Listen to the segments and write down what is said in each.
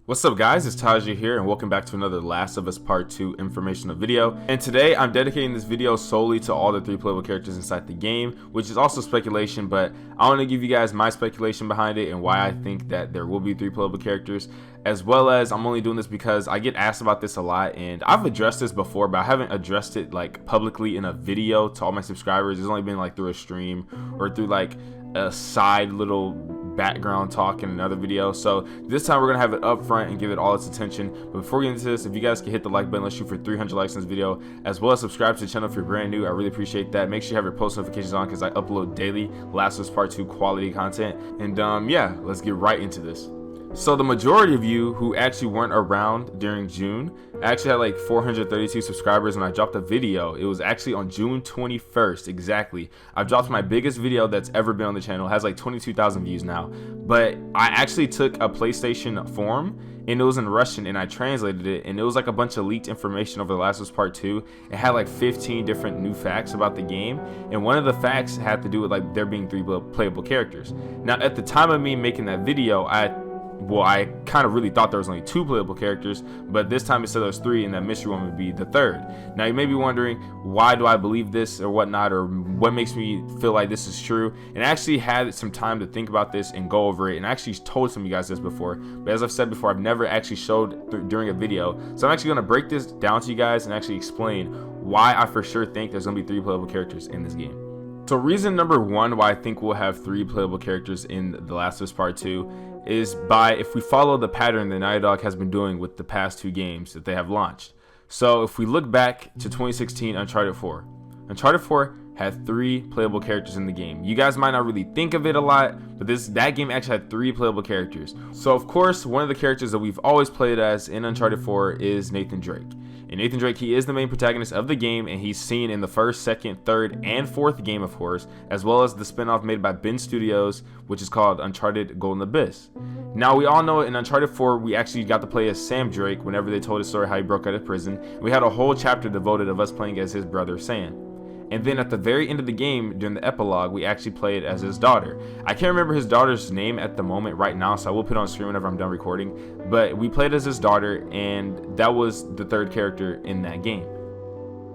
What's up guys, it's Tajae here and welcome back to another Last of Us Part 2 informational video. And today I'm dedicating this video solely to all the 3 playable characters inside the game, which is also speculation, but I want to give you guys my speculation behind it and why I think that there will be 3 playable characters, as well as I'm only doing this because I get asked about this a lot and I've addressed this before, but I haven't addressed it like publicly in a video to all my subscribers. It's only been like through a stream or through like a side little background talk in another video. So this time we're gonna have it up front and give it all its attention. But before we get into this, if you guys can hit the like button, let's shoot for 300 likes in this video, as well as subscribe to the channel if you're brand new. I really appreciate that. Make sure you have your post notifications on because I upload daily Last of Us Part 2 quality content. And yeah, let's get right into this. So the majority of you who actually weren't around during June, I actually had like 432 subscribers when I dropped a video. It was actually on June 21st exactly. I've dropped my biggest video that's ever been on the channel. It has like 22,000 views now. But I actually took a PlayStation forum and it was in Russian and I translated it, and it was like a bunch of leaked information over The Last of Us Part 2. It had like 15 different new facts about the game, and one of the facts had to do with like there being 3 playable characters. Now at the time of me making that video, I kind of really thought there was only 2 playable characters, but this time it said there was 3 and that mystery woman would be the 3rd. Now you may be wondering, why do I believe this or whatnot, or what makes me feel like this is true? And I actually had some time to think about this and go over it, and I actually told some of you guys this before, but as I've said before, I've never actually showed during a video. So I'm actually going to break this down to you guys and actually explain why I for sure think there's going to be 3 playable characters in this game. So reason number 1 why I think we'll have 3 playable characters in The Last of Us Part 2 is if we follow the pattern that Naughty Dog has been doing with the past 2 games that they have launched. So if we look back to 2016 Uncharted 4, Uncharted 4 had 3 playable characters in the game. You guys might not really think of it a lot, but that game actually had 3 playable characters. So of course, one of the characters that we've always played as in Uncharted 4 is Nathan Drake. And Nathan Drake, he is the main protagonist of the game, and he's seen in the 1st, 2nd, 3rd, and 4th game, of course, as well as the spinoff made by Ben Studios, which is called Uncharted Golden Abyss. Now, we all know in Uncharted 4, we actually got to play as Sam Drake whenever they told his story how he broke out of prison. We had a whole chapter devoted of us playing as his brother, Sam. And then at the very end of the game, during the epilogue, we actually played as his daughter. I can't remember his daughter's name at the moment right now, so I will put it on screen whenever I'm done recording. But we played as his daughter, and that was the 3rd character in that game.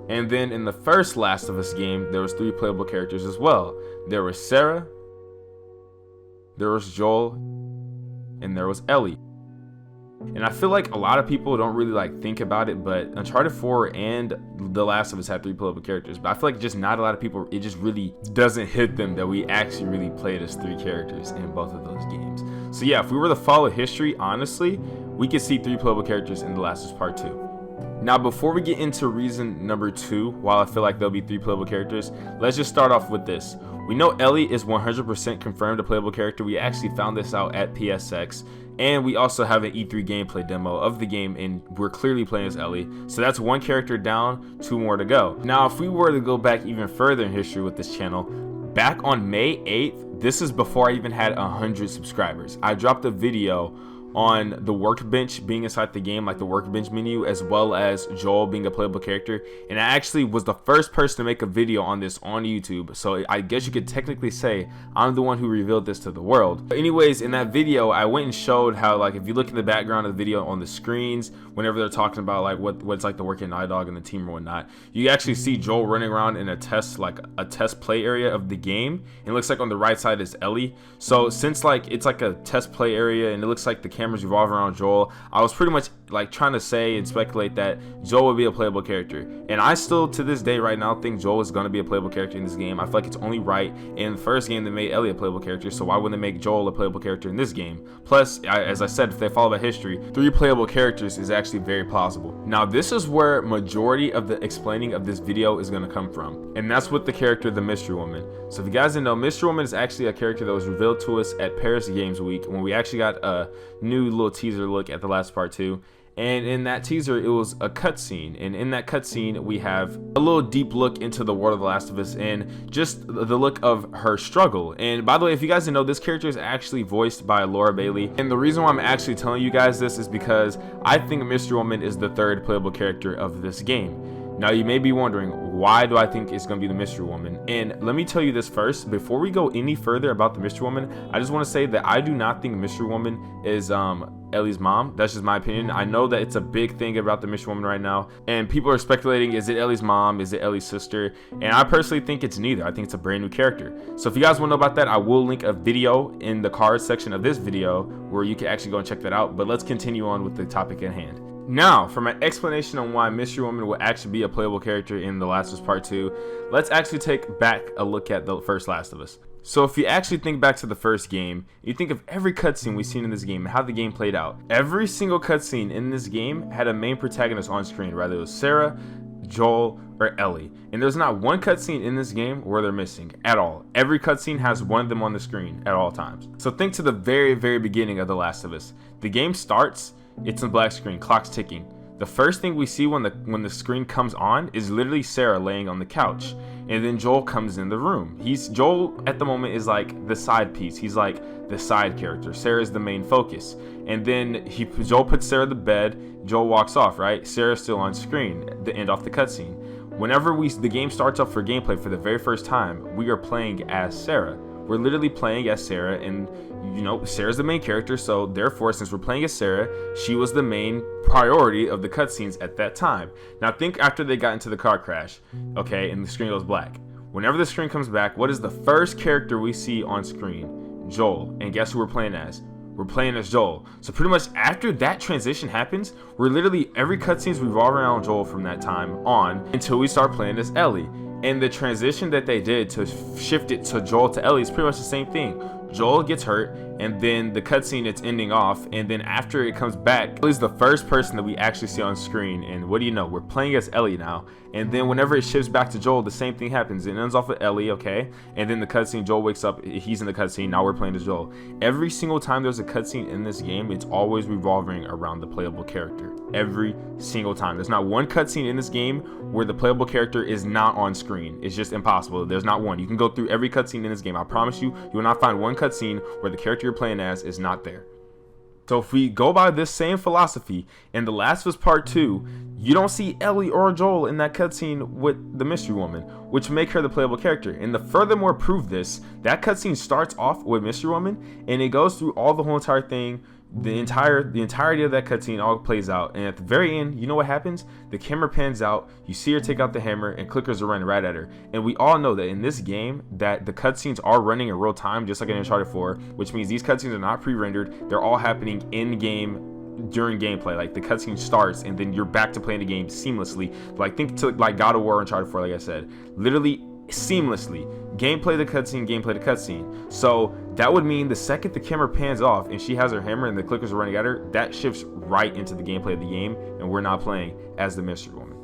And then in the first Last of Us game, there was 3 playable characters as well. There was Sarah, there was Joel, and there was Ellie. And I feel like a lot of people don't really like think about it, but Uncharted 4 and The Last of Us had 3 playable characters, but I feel like just not a lot of people, it just really doesn't hit them that we actually really played as 3 characters in both of those games. So yeah, if we were to follow history, honestly, we could see 3 playable characters in The Last of Us Part 2. Now before we get into reason number 2, while I feel like there'll be 3 playable characters, let's just start off with this. We know Ellie is 100% confirmed a playable character. We actually found this out at PSX. And we also have an E3 gameplay demo of the game, and we're clearly playing as Ellie. So that's 1 character down, 2 more to go. Now, if we were to go back even further in history with this channel, back on May 8th, this is before I even had 100 subscribers. I dropped a video on the workbench being inside the game, like the workbench menu, as well as Joel being a playable character, and I actually was the first person to make a video on this on YouTube, so I guess you could technically say I'm the one who revealed this to the world. But anyways, in that video I went and showed how, like, if you look in the background of the video on the screens, whenever they're talking about like what's like the work at Naughty Dog and the team or whatnot, you actually see Joel running around in a test play area of the game, and it looks like on the right side is Ellie. So since like it's like a test play area and it looks like the cameras revolve around Joel, I was pretty much like trying to say and speculate that Joel would be a playable character, and I still to this day right now think Joel is going to be a playable character in this game. I feel like it's only right. In the first game they made Ellie a playable character, so why wouldn't they make Joel a playable character in this game? Plus, as I said, if they follow that history, 3 playable characters is actually very plausible. Now this is where majority of the explaining of this video is going to come from, and that's with the character the Mystery Woman. So if you guys didn't know, Mystery Woman is actually a character that was revealed to us at Paris Games Week when we actually got a new little teaser look at The Last Part 2. And in that teaser, it was a cutscene, and in that cutscene, we have a little deep look into the world of The Last of Us and just the look of her struggle. And by the way, if you guys didn't know, this character is actually voiced by Laura Bailey. And the reason why I'm actually telling you guys this is because I think Mystery Woman is the 3rd playable character of this game. Now you may be wondering, why do I think it's going to be the Mystery Woman. And let me tell you this first, before we go any further about the Mystery Woman, I just want to say that I do not think Mystery Woman is Ellie's mom. That's just my opinion. I know that it's a big thing about the Mystery Woman right now, and people are speculating, is it Ellie's mom, is it Ellie's sister? And I personally think it's neither. I think it's a brand new character. So if you guys want to know about that, I will link a video in the cards section of this video where you can actually go and check that out. But let's continue on with the topic at hand. Now, for my explanation on why Mystery Woman will actually be a playable character in The Last of Us Part 2, let's actually take back a look at the first Last of Us. So if you actually think back to the first game, you think of every cutscene we've seen in this game and how the game played out. Every single cutscene in this game had a main protagonist on screen, whether it was Sarah, Joel, or Ellie. And there's not one cutscene in this game where they're missing at all. Every cutscene has one of them on the screen at all times. So think to the very, very beginning of The Last of Us. The game starts, it's a black screen, clock's ticking. The first thing we see when the screen comes on is literally Sarah laying on the couch, and then Joel comes in the room. Joel at the moment is like the side piece. He's like the side character. Sarah's the main focus. And then Joel puts Sarah to bed. Joel walks off, right? Sarah's still on screen. The end off the cutscene. Whenever the game starts up for gameplay for the very first time, we are playing as Sarah. We're literally playing as Sarah, and you know, Sarah's the main character, so therefore, since we're playing as Sarah, she was the main priority of the cutscenes at that time. Now think after they got into the car crash, okay, and the screen goes black. Whenever the screen comes back, what is the first character we see on screen? Joel. And guess who we're playing as? We're playing as Joel. So pretty much after that transition happens, we're literally, every cutscenes revolve around Joel from that time on until we start playing as Ellie. And the transition that they did to shift it to Joel to Ellie is pretty much the same thing. Joel gets hurt, and then the cutscene, it's ending off, and then after it comes back, Ellie's the first person that we actually see on screen, and what do you know, we're playing as Ellie now. And then whenever it shifts back to Joel, the same thing happens. It ends off with Ellie, okay, and then the cutscene, Joel wakes up, he's in the cutscene, now we're playing as Joel. Every single time there's a cutscene in this game, it's always revolving around the playable character. Every single time. There's not one cutscene in this game where the playable character is not on screen. It's just impossible. There's not one. You can go through every cutscene in this game. I promise you, you will not find one cutscene where the character you're playing as is not there. So if we go by this same philosophy, in The Last of Us Part 2, you don't see Ellie or Joel in that cutscene with the Mystery Woman, which make her the playable character. And to furthermore prove this, that cutscene starts off with Mystery Woman, and it goes through all the whole entire thing. The entirety of that cutscene all plays out, and at the very end, you know what happens? The camera pans out, you see her take out the hammer, and clickers are running right at her. And we all know that in this game, that the cutscenes are running in real time, just like in Uncharted 4, which means these cutscenes are not pre-rendered. They're all happening in game during gameplay. Like the cutscene starts, and then you're back to playing the game seamlessly. Like think to like God of War, Uncharted 4, like I said, literally seamlessly. Gameplay to cutscene, gameplay to cutscene. So that would mean the second the camera pans off and she has her hammer and the clickers are running at her, that shifts right into the gameplay of the game, and we're not playing as the Mystery Woman.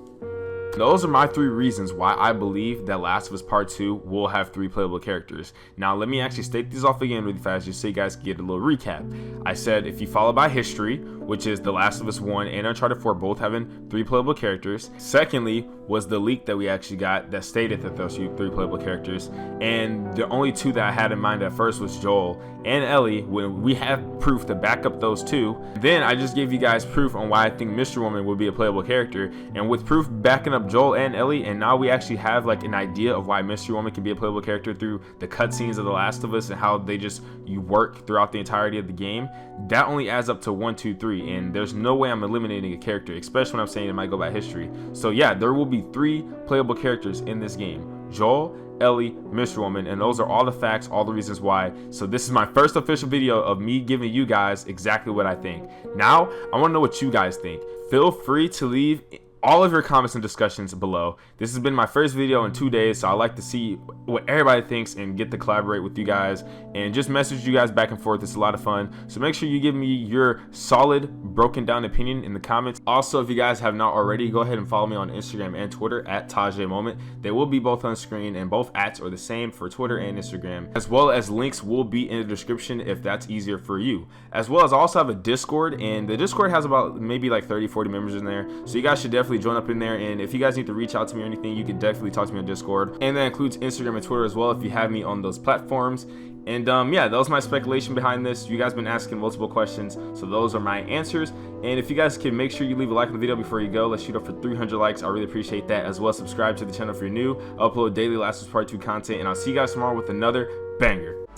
Those are my 3 reasons why I believe that Last of Us Part 2 will have 3 playable characters. Now let me actually state these off again really fast just so you guys can get a little recap. I said if you follow by history, which is The Last of Us 1 and Uncharted 4 both having 3 playable characters. Secondly was the leak that we actually got that stated that those 3 playable characters, and the only 2 that I had in mind at first was Joel and Ellie. When we have proof to back up those 2, then I just gave you guys proof on why I think Mystery Woman would be a playable character, and with proof backing up Joel and Ellie, and now we actually have like an idea of why Mystery Woman can be a playable character through the cutscenes of The Last of Us and how they you work throughout the entirety of the game. That only adds up to 1, 2, 3, and there's no way I'm eliminating a character, especially when I'm saying it might go by history. So yeah, there will be 3 playable characters in this game: Joel, Ellie, Mystery Woman, and those are all the facts, all the reasons why. So this is my first official video of me giving you guys exactly what I think. Now I want to know what you guys think. Feel free to leave all of your comments and discussions below. This has been my first video in 2 days, so I like to see what everybody thinks and get to collaborate with you guys and just message you guys back and forth. It's a lot of fun, so make sure you give me your solid broken down opinion in the comments. Also, if you guys have not already, go ahead and follow me on Instagram and Twitter at Tajae Moment. They will be both on screen, and both ats are the same for Twitter and Instagram, as well as links will be in the description if that's easier for you. As well as I also have a Discord, and the Discord has about maybe like 30-40 members in there, so you guys should definitely definitely join up in there. And if you guys need to reach out to me or anything, you can definitely talk to me on Discord, and that includes Instagram and Twitter as well if you have me on those platforms. And yeah, that was my speculation behind this. You guys been asking multiple questions, so those are my answers. And if you guys can make sure you leave a like on the video before you go, let's shoot up for 300 likes. I really appreciate that. As well, subscribe to the channel if you're new. I upload daily Last of Us Part 2 content, and I'll see you guys tomorrow with another banger.